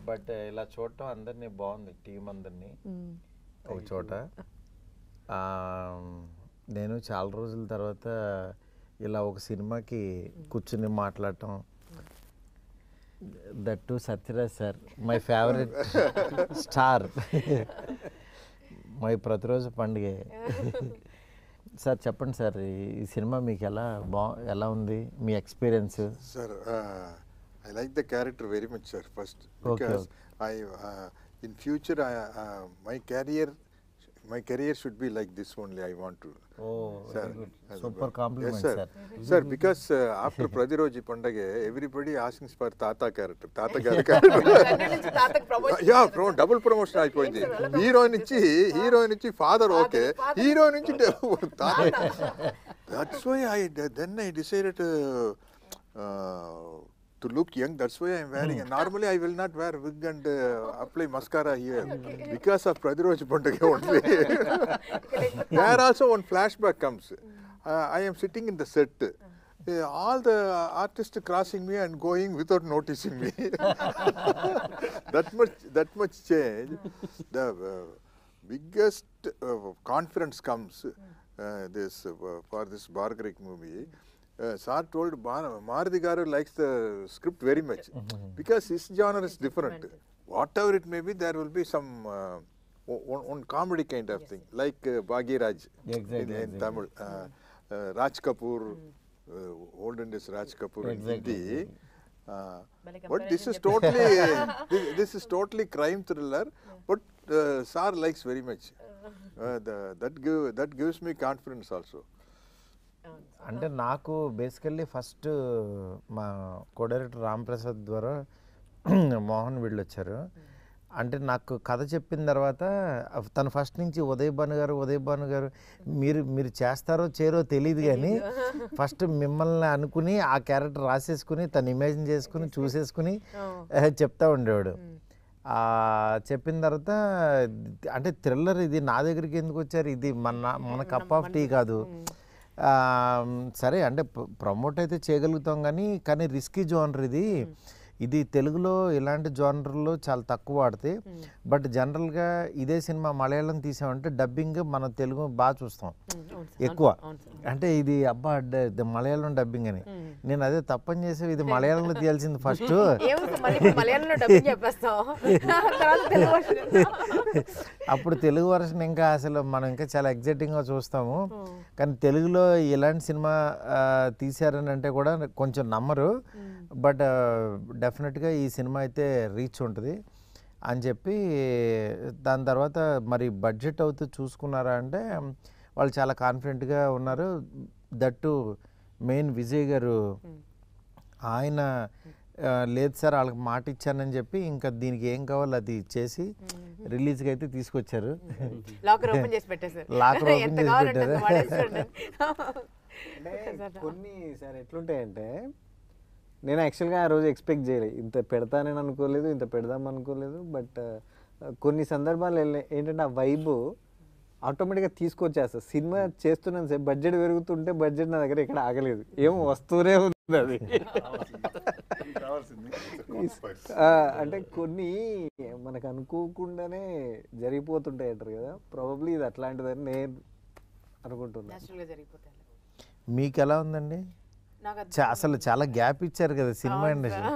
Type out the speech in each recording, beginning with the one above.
But ఇలా చూడటం అందరినీ బాగుంది, టీం అందరినీ ఒక చోట. నేను చాలా రోజుల తర్వాత ఇలా ఒక సినిమాకి కూర్చుని మాట్లాడటం, that to Sathyaraj sir, my favourite star, my ప్రతిరోజు పండుగే. సార్ చెప్పండి సార్, ఈ సినిమా మీకు ఎలా ఉంది, మీ experience? Sir I like the character very much, sir, first, because in future my career should be like this only. I want to. Oh, sir, very good. Super compliment, yes, sir. Sir, because after Pradiroji Pandage, everybody asking for Tata character. Tata character. Yeah, double promotion అయిపోయింది. Heroine నుంచి father okay, heroine నుంచి తాత. That's why I decided to look young. That's why I'm wearing. Normally I will not wear wig and apply mascara here because of Pradiroji Pandage only. There also one flashback comes. I am sitting in the set. All the artists crossing me and going without noticing me. that much change. The biggest confidence comes for this Bargarik movie. Sir told Maruti Garu likes the script very much because his genre is different. Whatever it may be, there will be some one comedy kind of thing, like Bhagiraj in Tamil, Raj Kapoor, olden days Raj Kapoor in Hindi. But this is totally crime thriller. But Sir likes very much. That gives me confidence also. అంటే నాకు basically first మా co director Ram Prasad ద్వారా మోహన్ వీళ్ళు వచ్చారు. అంటే నాకు కథ చెప్పిన తర్వాత తను ఫస్ట్ నుంచి ఉదయ్ భాను గారు మీరు చేస్తారో చేయరో తెలియదు, కానీ ఫస్ట్ మిమ్మల్ని అనుకుని ఆ క్యారెక్టర్ రాసేసుకుని తను ఇమాజిన్ చేసుకుని చూసేసుకుని చెప్తా ఉండేవాడు. చెప్పిన తర్వాత అంటే థ్రిల్లర్ ఇది, నా దగ్గరికి ఎందుకు వచ్చారు, ఇది మన కప్ ఆఫ్ టీ కాదు. సరే అంటే ప్రమోట్ అయితే చేయగలుగుతాం, కానీ రిస్కీ జోనర్ ఇది తెలుగులో ఇలాంటి జోనర్లో చాలా తక్కువ వాడతాయి. బట్ జనరల్గా ఇదే సినిమా మలయాళం తీసామంటే డబ్బింగ్ మన తెలుగు బాగా చూస్తాం ఎక్కువ. అంటే ఇది అబ్బా మలయాళం డబ్బింగ్ అని, నేను అదే తప్పని చేసే ఇది మలయాళంలో తీయాల్సింది ఫస్ట్. అప్పుడు తెలుగు వర్షన్ ఇంకా అసలు మనం ఇంకా చాలా ఎగ్జైటింగ్గా చూస్తాము. కానీ తెలుగులో ఇలాంటి సినిమా తీశారని అంటే కూడా కొంచెం నమ్మరు. బట్ డెఫినెట్గా ఈ సినిమా అయితే రీచ్ ఉంటుంది అని చెప్పి, దాని తర్వాత మరి బడ్జెట్ అవుతూ చూసుకున్నారా అంటే వాళ్ళు చాలా కాన్ఫిడెంట్గా ఉన్నారు. దట్టు మెయిన్ విజయ్ గారు ఆయన లేదు సార్ వాళ్ళకి మాట ఇచ్చానని చెప్పి ఇంకా దీనికి ఏం కావాలో అది ఇచ్చేసి రిలీజ్కి అయితే తీసుకొచ్చారు. లాకర్ ఓపెన్ చేసి పెట్టారు. కొన్ని సార్ ఎట్లుంటాయంటే, నేను యాక్చువల్గా ఆ రోజు ఎక్స్పెక్ట్ చేయలేదు, ఇంత పెడతానని అనుకోలేదు, ఇంత పెడదాం అనుకోలేదు. బట్ కొన్ని సందర్భాలు ఏంటంటే ఆ వైబ్ ఆటోమేటిక్గా తీసుకొచ్చేస్తుంది. సినిమా చేస్తున్నాను సార్, బడ్జెట్ పెరుగుతుంటే బడ్జెట్ నా దగ్గర ఇక్కడ ఆగలేదు, ఏమో వస్తూనే ఉంది అది. అంటే కొన్ని మనకు అనుకోకుండానే జరిగిపోతుంటాయి అంటారు కదా, ప్రాబబ్లీ ఇది అట్లాంటిదని నేను అనుకుంటున్నాను. మీకు ఎలా ఉందండి? అసలు చాలా గ్యాప్ ఇచ్చారు కదా సినిమా ఇండస్ట్రీ.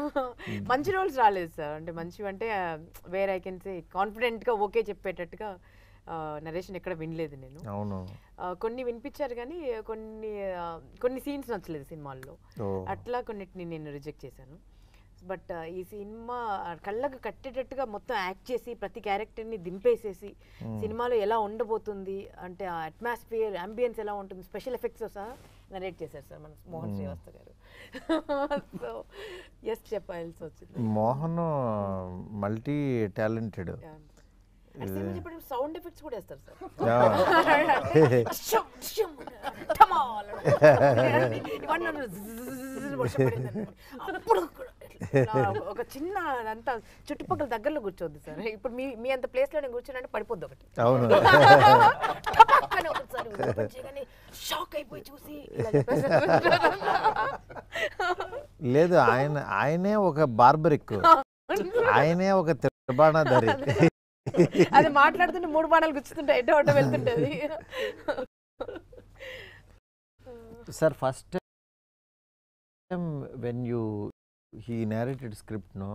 మంచి రోల్స్ రాలేదు సార్, అంటే మంచివి అంటే వేర్ ఐ కెన్ సే కాన్ఫిడెంట్గా ఓకే చెప్పేటట్టుగా నరేషన్ ఎక్కడ వినలేదు నేను. అవును, కొన్ని వినిపించారు కానీ కొన్ని సీన్స్ నచ్చలేదు సినిమాల్లో, అట్లా కొన్నిటిని నేను రిజెక్ట్ చేశాను. బట్ ఈ సినిమా కళ్ళకు కట్టేటట్టుగా మొత్తం యాక్ట్ చేసి ప్రతి క్యారెక్టర్ని దింపేసేసి సినిమాలో ఎలా ఉండబోతుంది అంటే ఆ అట్మాస్ఫియర్ అంబియన్స్ ఎలా ఉంటుంది స్పెషల్ ఎఫెక్ట్స్ సహా నరేట్ చేశారు సార్ మన మోహన్ శ్రీవాస్తవ్ గారు. సో ఎస్ చెప్పాల్సి వచ్చింది. Mohan multi talented. Sound effects కూడా వేస్తారు సార్. ఒక చిన్న అంతా చుట్టుపక్కల దగ్గరలో కూర్చోద్దు సార్. ఇప్పుడు మీ అంత ప్లేస్ లో నేను కూర్చున్నానంటే పడిపోద్ది ఒకటి. షాక్ అయిపోయి చూసి లేదు, ఆయనే ఒక బార్బరిక్. ఆయనే ఒక తిరబాణాధరి. అది మాట్లాడుతుంటే 3 బాణాలు గుచ్చుతుంటాయి, ఎటో అటో వెళ్తుంటది. Sir first time when you he narrated script no